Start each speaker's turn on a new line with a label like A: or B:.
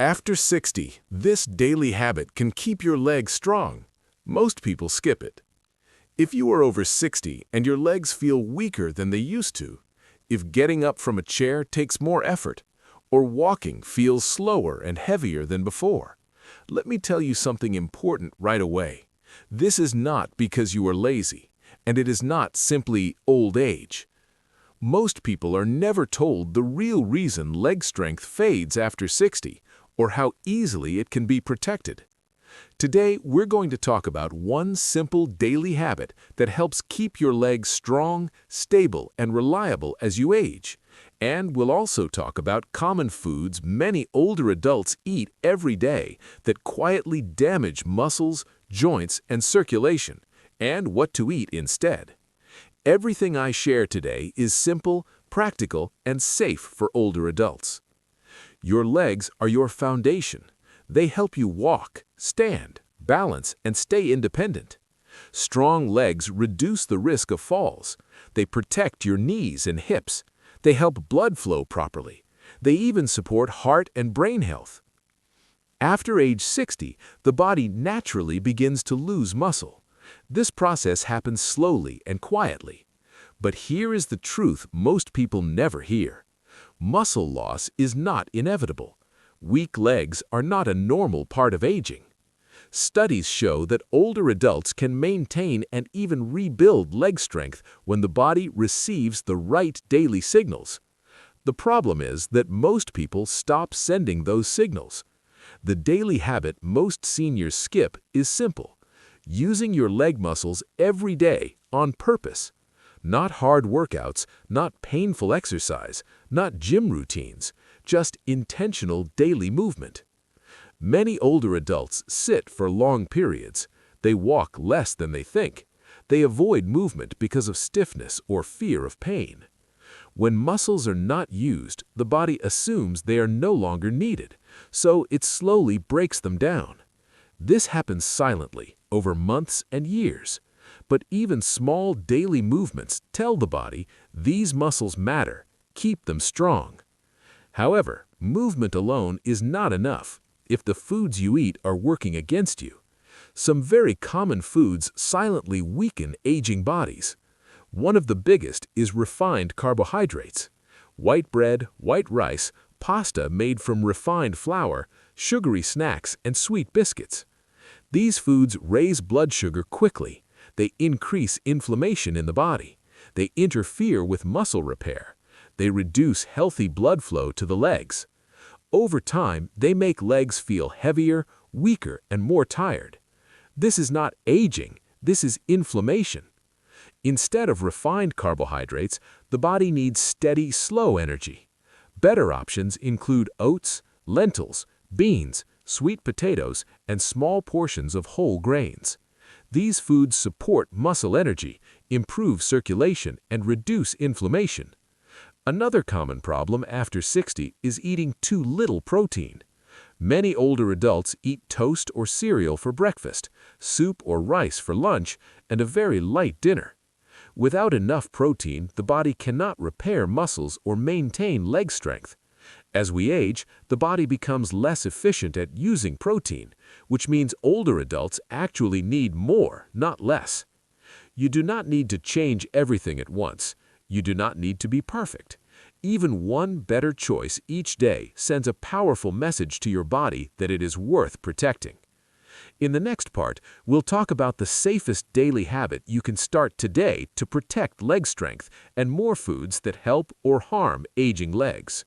A: After 60, this daily habit can keep your legs strong. Most people skip it. If you are over 60 and your legs feel weaker than they used to, if getting up from a chair takes more effort, or walking feels slower and heavier than before, let me tell you something important right away. This is not because you are lazy, and it is not simply old age. Most people are never told the real reason leg strength fades after 60, or how easily it can be protected. Today, we're going to talk about one simple daily habit that helps keep your legs strong, stable, and reliable as you age. And we'll also talk about common foods many older adults eat every day that quietly damage muscles, joints, and circulation, and what to eat instead. Everything I share today is simple, practical, and safe for older adults. Your legs are your foundation. They help you walk, stand, balance, and stay independent. Strong legs reduce the risk of falls. They protect your knees and hips. They help blood flow properly. They even support heart and brain health. After age 60, the body naturally begins to lose muscle. This process happens slowly and quietly. But here is the truth most people never hear. Muscle loss is not inevitable. Weak legs are not a normal part of aging. Studies show that older adults can maintain and even rebuild leg strength when the body receives the right daily signals. The problem is that most people stop sending those signals. The daily habit most seniors skip is simple: using your leg muscles every day on purpose. Not hard workouts, not painful exercise, not gym routines, just intentional daily movement. Many older adults sit for long periods. They walk less than they think. They avoid movement because of stiffness or fear of pain. When muscles are not used, the body assumes they are no longer needed, so it slowly breaks them down. This happens silently, over months and years. But even small daily movements tell the body these muscles matter, keep them strong. However, movement alone is not enough if the foods you eat are working against you. Some very common foods silently weaken aging bodies. One of the biggest is refined carbohydrates. White bread, white rice, pasta made from refined flour, sugary snacks, and sweet biscuits. These foods raise blood sugar quickly. They increase inflammation in the body. They interfere with muscle repair. They reduce healthy blood flow to the legs. Over time, they make legs feel heavier, weaker, and more tired. This is not aging, this is inflammation. Instead of refined carbohydrates, the body needs steady, slow energy. Better options include oats, lentils, beans, sweet potatoes, and small portions of whole grains. These foods support muscle energy, improve circulation, and reduce inflammation. Another common problem after 60 is eating too little protein. Many older adults eat toast or cereal for breakfast, soup or rice for lunch, and a very light dinner. Without enough protein, the body cannot repair muscles or maintain leg strength. As we age, the body becomes less efficient at using protein, which means older adults actually need more, not less. You do not need to change everything at once. You do not need to be perfect. Even one better choice each day sends a powerful message to your body that it is worth protecting. In the next part, we'll talk about the safest daily habit you can start today to protect leg strength and more foods that help or harm aging legs.